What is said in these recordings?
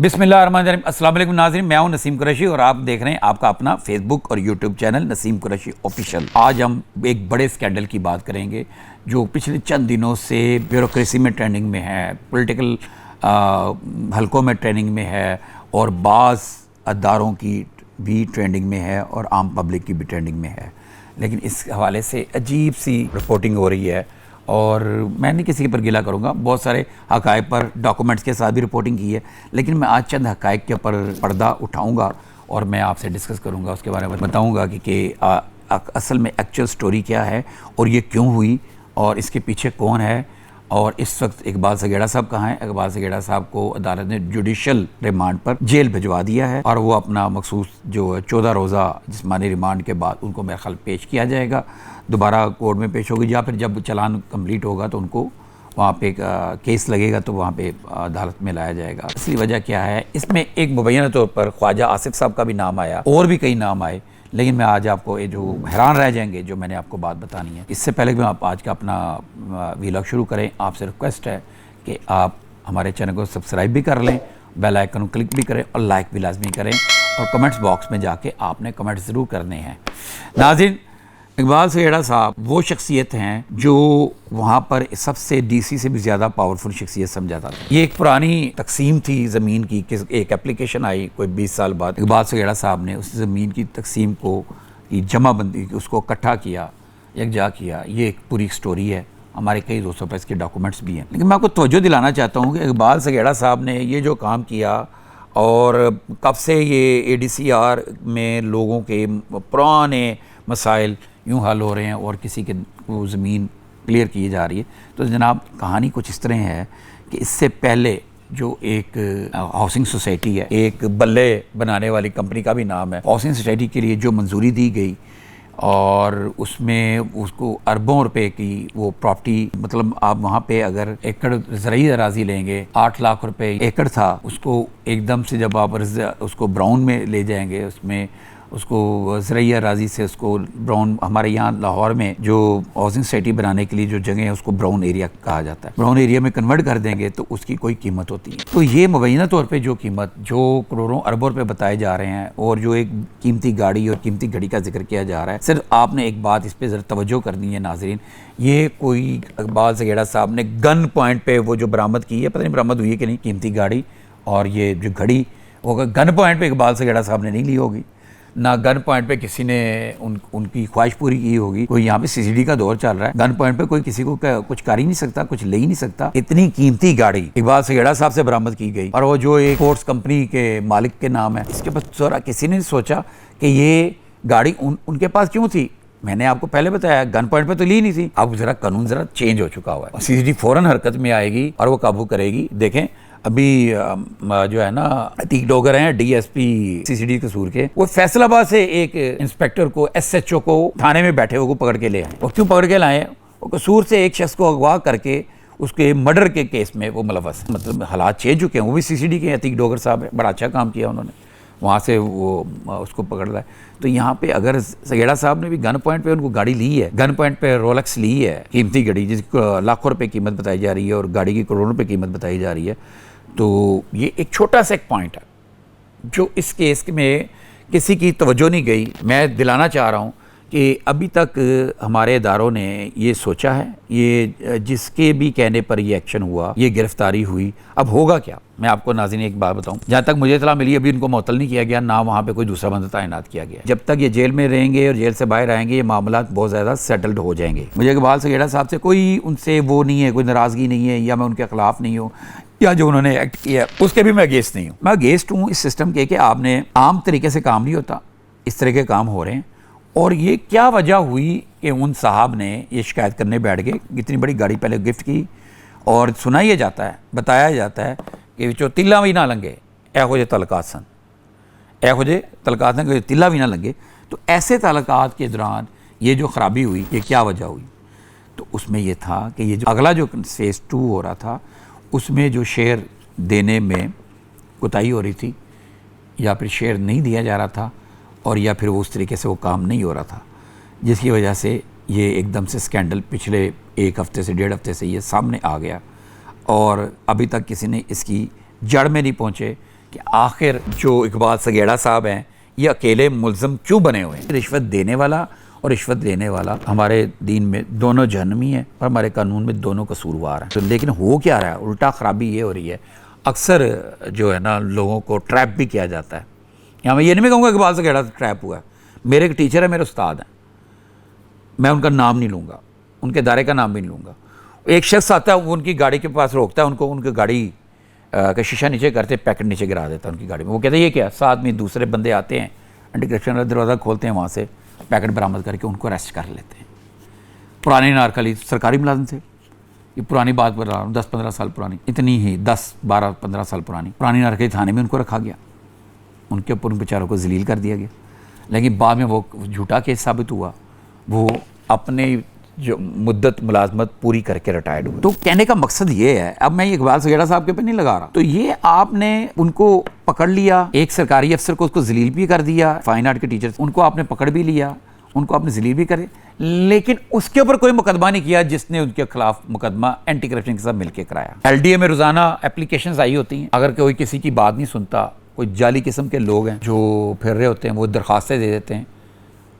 बिस्मिल्लाहिर्रहमानिर्रहीम। अस्सलाम वालेकुम नाज़रीन, मैं हूं नसीम कुरैशी और आप देख रहे हैं आपका अपना फेसबुक और YouTube channel Naseem Qureshi official. आज हम एक बड़े स्कैंडल की बात करेंगे जो पिछले चंद दिनों से ब्यूरोक्रेसी में ट्रेंडिंग में है, पॉलिटिकल हलकों में ट्रेंडिंग में है और बाज़ अदारों की भी ट्रेंडिंग में है और आम पब्लिक की भी ट्रेंडिंग में है। लेकिन इस हवाले से अजीब सी रिपोर्टिंग हो रही है और मैं नहीं किसी पर गिला करूँगा, बहुत सारे हक़ाइक़ पर डॉक्यूमेंट्स के साथ भी रिपोर्टिंग की है, लेकिन मैं आज चंद हक़ाइक़ के ऊपर पर्दा उठाऊँगा और मैं आपसे डिस्कस करूँगा, उसके बारे में बताऊँगा कि असल में एक्चुअल स्टोरी क्या है और ये क्यों हुई और इसके पीछे कौन है। और इस वक्त इकबाल सगेड़ा साहब कहाँ हैं। इकबाल सगेड़ा साहब को अदालत ने जुडिशल रिमांड पर जेल भिजवा दिया है और वो अपना मखसूस जो 14 रोज़ा जिस्मानी रिमांड के बाद उनको मेरे ख्याल पेश किया जाएगा, दोबारा कोर्ट में पेश होगी या फिर जब चालान कंप्लीट होगा तो उनको वहाँ पे केस लगेगा तो वहाँ पे अदालत में लाया जाएगा। असली वजह क्या है, इसमें एक मुबैना तौर पर ख्वाजा आसिफ साहब का भी नाम आया और भी कई नाम आए, लेकिन मैं आज आपको ये जो हैरान रह जाएंगे जो मैंने आपको बात बतानी है। इससे पहले कि आप आज का अपना व्लॉग शुरू करें, आपसे रिक्वेस्ट है कि आप हमारे चैनल को सब्सक्राइब भी कर लें, बेल आइकन को क्लिक भी करें और लाइक भी लाजमी करें और कमेंट्स बॉक्स में जाके आपने कमेंट ज़रूर करने हैं। नाज़रीन, इकबाल सगेड़ा साहब वो शख्सियत हैं जो वहाँ पर सबसे डीसी से भी ज़्यादा पावरफुल शख्सियत समझा था। ये एक पुरानी तकसीम थी ज़मीन की, एक एप्लीकेशन आई कोई 20 साल बाद। इकबाल सगेड़ा साहब ने उस ज़मीन की तकसीम को की जमाबंदी की, उसको इकट्ठा किया, यकजा किया। ये एक पूरी स्टोरी है, हमारे कई दोस्तों पर इसके डॉक्यूमेंट्स भी हैं। लेकिन मैं आपको तवज्जो दिलाना चाहता हूँ कि इकबाल सगेड़ा साहब ने ये जो काम किया और कब से ये ADCR में लोगों के पुराने मसाइल यूँ हल हो रहे हैं और किसी के वो ज़मीन क्लियर की जा रही है। तो जनाब, कहानी कुछ इस तरह है कि इससे पहले जो एक हाउसिंग सोसाइटी है, एक बल्ले बनाने वाली कंपनी का भी नाम है, हाउसिंग सोसाइटी के लिए जो मंजूरी दी गई और उसमें उसको अरबों रुपए की वो प्रॉपर्टी, मतलब आप वहाँ पे अगर एकड़ ज़राई अराज़ी लेंगे 8 लाख रुपए एकड़ था, उसको एकदम से जब आप उसको ब्राउन में ले जाएंगे, उसमें उसको ज़राई अराज़ी से उसको ब्राउन, हमारे यहाँ लाहौर में जो हाउसिंग सोसाइटी बनाने के लिए जो जगह है उसको ब्राउन एरिया कहा जाता है, ब्राउन एरिया में कन्वर्ट कर देंगे तो उसकी कोई कीमत होती है। तो ये मुबैना तौर पे जो कीमत जो करोड़ों अरबों रुपए बताए जा रहे हैं और जो एक कीमती गाड़ी और कीमती घड़ी का जिक्र किया जा रहा है, सिर्फ आपने एक बात इस पर ज़रा तवज्जो करनी है नाजरीन। ये कोई इकबाल सगेड़ा साहब ने गन पॉइंट पे वो जो बरामद की है, पता नहीं बरामद हुई है कि नहीं, कीमती गाड़ी और ये जो घड़ी, वो गन पॉइंट पे इकबाल सगेड़ा साहब ने नहीं ली होगी, ना गन पॉइंट पे किसी ने उनकी ख्वाहिश पूरी की होगी। कोई यहाँ पे CCD का दौर चल रहा है, गन पॉइंट पे कोई किसी को कुछ कर ही नहीं सकता, कुछ ले ही नहीं सकता। इतनी कीमती गाड़ी इकबाल सगेड़ा साहब से बरामद की गई और वो जो एक स्पोर्ट्स कंपनी के मालिक के नाम है, इसके पास जरा किसी ने सोचा कि ये गाड़ी उनके पास क्यों थी। मैंने आपको पहले बताया गन पॉइंट पे तो ली नहीं थी। अब जरा कानून जरा चेंज हो चुका हुआ है, CCD फौरन हरकत में आएगी और वो काबू करेगी। देखें अभी जो है ना अतीक डोगर हैं DSP CCD कसूर के, वो फैसलाबाद से एक इंस्पेक्टर को SHO को थाने में बैठे हुए को पकड़ के ले आए। वो क्यों पकड़ के लाए? वो कसूर से एक शख्स को अगवा करके उसके मर्डर के केस में वो मुलव्वस, मतलब हालात चेंज चुके हैं। वो भी CCD के अतीक डोगर साहब है, बड़ा अच्छा काम किया उन्होंने, वहाँ से वो उसको पकड़ लाए। तो यहाँ पे अगर सगेड़ा साहब ने भी गन पॉइंट पे उनको गाड़ी ली है, गन पॉइंट पे रोलेक्स ली है, कीमती घड़ी जिसकी लाखों रुपए कीमत बताई जा रही है और गाड़ी की करोड़ों रुपए कीमत बताई जा रही है, तो ये एक छोटा सा एक पॉइंट है जो इस केस में किसी की तवज्जो नहीं गई। मैं दिलाना चाह रहा हूँ कि अभी तक हमारे इदारों ने ये सोचा है, ये जिसके भी कहने पर ये एक्शन हुआ, ये गिरफ्तारी हुई, अब होगा क्या। मैं आपको नाज़रीन एक बात बताऊं, जहाँ तक मुझे इत्तला मिली अभी इनको मुअत्तल नहीं किया गया, ना वहाँ पे कोई दूसरा बंदा तैनात किया गया। जब तक ये जेल में रहेंगे और जेल से बाहर आएंगे ये मामला बहुत ज़्यादा सेटल्ड हो जाएंगे। मुझे इकबाल सगेड़ा साहब से कोई उनसे वो नहीं है, कोई नाराज़गी नहीं है या मैं उनके ख़िलाफ़ नहीं हूँ या जो उन्होंने एक्ट किया उसके भी मैं अगेंस्ट नहीं हूँ। मैं अगेंस्ट हूँ इस सिस्टम के कि आपने आम तरीके से काम नहीं होता, इस तरह के काम हो रहे हैं। और ये क्या वजह हुई कि उन साहब ने ये शिकायत करने बैठ गए, इतनी बड़ी गाड़ी पहले गिफ्ट की और सुनाया जाता है, बताया जाता है कि विचों तिल्ला भी ना लंघे, एहो जे तलकात सन, एहो जे तलकात सन, तिल्ला भी ना लंघे। तो ऐसे तलकात के दौरान ये जो ख़राबी हुई, ये क्या वजह हुई? तो उसमें ये था कि ये जो अगला जो फेज़ 2 हो रहा था उसमें जो शेयर देने में कोताही हो रही थी या फिर शेयर नहीं दिया जा रहा था और या फिर वो उस तरीके से वो काम नहीं हो रहा था, जिसकी वजह से ये एकदम से स्कैंडल पिछले 1 हफ़्ते से 1.5 हफ़्ते से ये सामने आ गया और अभी तक किसी ने इसकी जड़ में नहीं पहुँचे कि आखिर जो इकबाल सगेड़ा साहब हैं ये अकेले मुल्ज़म क्यों बने हुए हैं। रिश्वत देने वाला और रिश्वत लेने वाला हमारे दीन में दोनों जहन्नमी है और हमारे कानून में दोनों कसूरवार हैं। तो लेकिन हो क्या रहा है, उल्टा ख़राबी ये हो रही है, अक्सर जो है ना लोगों को ट्रैप भी किया जाता है। यहाँ मैं ये नहीं कहूँगा इकबाल सगेड़ा ट्रैप हुआ है। मेरे एक टीचर है, मेरे उस्ताद हैं, मैं उनका नाम नहीं लूँगा, उनके दायरे का नाम भी नहीं लूँगा। एक शख्स आता है, वो उनकी गाड़ी के पास रोकता है उनको, उनकी गाड़ी का शीशा नीचे करते, पैकेट नीचे गिरा देता है उनकी गाड़ी में। वो कहते हैं ये क्या, साथ में दूसरे बंदे आते हैं, एंटी करप्शन का दरवाज़ा खोलते हैं, वहाँ से पैकेट बरामद करके उनको अरेस्ट कर लेते हैं। पुराने नारकली सरकारी मुलाजिम थे, ये पुरानी बात बता रहा हूँ, 10-15 साल पुरानी, इतनी ही 10-12-15 साल पुरानी नारकली थाने में उनको रखा गया, उनके ऊपर उन बेचारों को जलील कर दिया गया। लेकिन बाद में वो झूठा केस साबित हुआ, वो अपने जो मुद्दत मुलाजमत पूरी करके रिटायर्ड हुए। तो कहने का मकसद ये है, अब मैं इकबाल सगेड़ा साहब के पे नहीं लगा रहा, तो ये आपने उनको पकड़ लिया, एक सरकारी अफसर को उसको जलील भी कर दिया, फाइन आर्ट के टीचर उनको आपने पकड़ भी लिया, उनको आपने जलील भी करे, लेकिन उसके ऊपर कोई मुकदमा नहीं किया जिसने उनके खिलाफ मुकदमा एंटी करप्शन के साथ मिलकर कराया। LDA में रोजाना एप्लीकेशंस आई होती हैं, अगर कोई किसी की बात नहीं सुनता, कोई जाली किस्म के लोग हैं जो फिर रहे होते हैं, वो दरख्वास्तें दे देते हैं,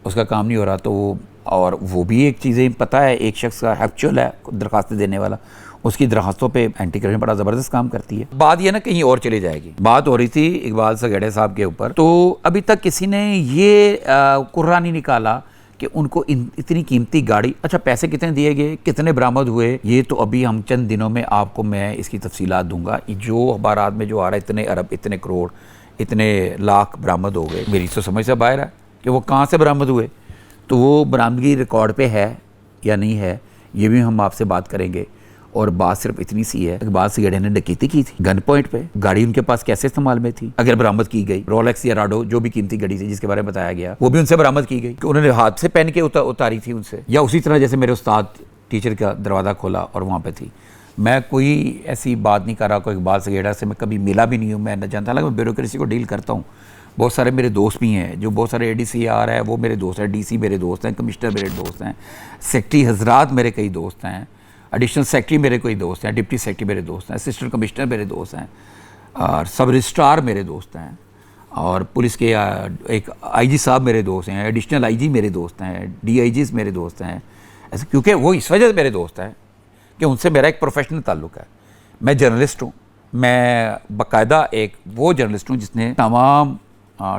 उसका काम नहीं हो रहा तो वो, और वो भी एक चीज़ें पता है, एक शख्स का एक्चुअल है दरख्वास्तें देने वाला, उसकी दरख्वास्तों पे एंटी करप्शन बड़ा ज़बरदस्त काम करती है। बात ये ना कहीं और चली जाएगी। बात हो रही थी इकबाल सगेड़ा साहब के ऊपर, तो अभी तक किसी ने ये कुर्रा नहीं निकाला कि उनको इतनी कीमती गाड़ी, अच्छा पैसे कितने दिए गए, कितने बरामद हुए, ये तो अभी हम चंद दिनों में आपको मैं इसकी तफसीलात दूंगा। जो अखबारात में जो आ रहा है, इतने अरब, इतने करोड़, इतने लाख बरामद हो गए, मेरी तो समझ से बाहर है कि वो कहाँ से बरामद हुए। तो वो बरामदगी रिकॉर्ड पे है या नहीं है, ये भी हम आपसे बात करेंगे। और बात सिर्फ इतनी सी है, इकबाल सगेड़ा ने डकैती की थी गन पॉइंट पे, गाड़ी उनके पास कैसे इस्तेमाल में थी, अगर बरामद की गई, रोलेक्स या राडो जो भी कीमती गाड़ी थी जिसके बारे में बताया गया, वो भी उनसे बरामद की गई कि उन्होंने हाथ से पहन के उतारी थी उनसे, या उसी तरह जैसे मेरे उस्ताद टीचर का दरवाज़ा खोला और वहाँ पे थी। मैं कोई ऐसी बात नहीं कर रहा, कोई इकबाल सगेड़ा से मैं कभी मिला भी नहीं हूँ, मैं न जानता, हालांकि मैं ब्यूरोक्रेसी को डील करता हूँ। बहुत सारे मेरे दोस्त भी हैं, जो बहुत सारे ADCR है वो मेरे दोस्त हैं, DC मेरे दोस्त हैं, कमिश्नर मेरे दोस्त हैं, सेक्रेटरी हजरात मेरे कई दोस्त हैं, एडिशनल सेक्रेटरी मेरे कोई दोस्त हैं, डिप्टी सेक्रेटरी मेरे दोस्त हैं, असिस्टेंट कमिश्नर मेरे दोस्त हैं, और सब रजिस्ट्रार मेरे दोस्त हैं, और पुलिस के एक IG साहब मेरे दोस्त हैं, एडिशनल IG मेरे दोस्त हैं, DIGs मेरे दोस्त हैं। ऐसे क्योंकि वो इस वजह से मेरे दोस्त हैं कि उनसे मेरा एक प्रोफेशनल ताल्लुक है। मैं जर्नलिस्ट हूँ, मैं बाकायदा एक वो जर्नलिस्ट हूँ जिसने तमाम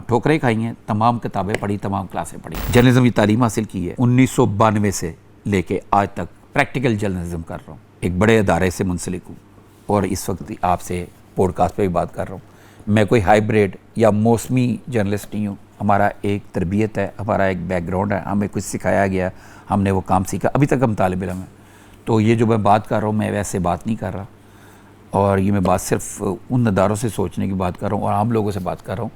ठोकरें खाई हैं, तमाम किताबें पढ़ी, तमाम क्लासें पढ़ी, जर्नलिज्म की तालीम हासिल की है। 1992 से लेके आज तक प्रैक्टिकल जर्नलिज्म कर रहा हूँ, एक बड़े अदारे से मुंसलिक हूँ, और इस वक्त आपसे पॉडकास्ट पे भी बात कर रहा हूँ। मैं कोई हाइब्रिड या मौसमी जर्नलिस्ट नहीं हूँ, हमारा एक तरबियत है, हमारा एक बैकग्राउंड है, हमें कुछ सिखाया गया, हमने वो काम सीखा, अभी तक हम तालिब इल्म हैं। तो ये जो मैं बात कर रहा हूँ, मैं वैसे बात नहीं कर रहा, और ये मैं बात सिर्फ उन अदारों से सोचने की बात कर रहा हूँ और आम लोगों से बात कर रहा हूँ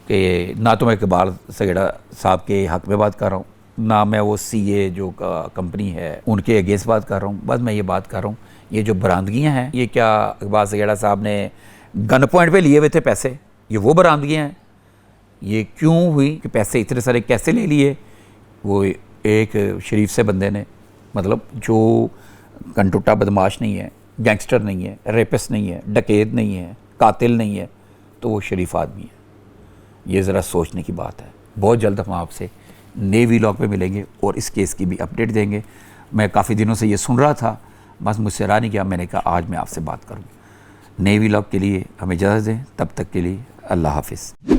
कि ना तो मैं इकबाल सगेड़ा साहब के हक़ में बात कर रहा हूँ, ना मैं वो CA जो कंपनी है उनके अगेंस्ट बात कर रहा हूँ। बस मैं ये बात कर रहा हूँ, ये जो बरामदगियाँ हैं, ये क्या इकबाल सगेड़ा साहब ने गन पॉइंट पे लिए हुए थे पैसे, ये वो बरामदगियाँ हैं? ये क्यों हुई कि पैसे इतने सारे कैसे ले लिए? वो एक शरीफ से बंदे ने, मतलब जो कनटुट्टा बदमाश नहीं है, गैंगस्टर नहीं है, रेपिस्ट नहीं है, डकैत नहीं है, कातिल नहीं है, तो वो शरीफ आदमी है। ये ज़रा सोचने की बात है। बहुत जल्द हम आपसे नए व्लॉग पे मिलेंगे और इस केस की भी अपडेट देंगे। मैं काफ़ी दिनों से ये सुन रहा था, बस मुझसे रहा नहीं किया, मैंने कहा आज मैं आपसे बात करूँ। नए व्लॉग के लिए हमें इजाज़त दें, तब तक के लिए अल्लाह हाफिज़।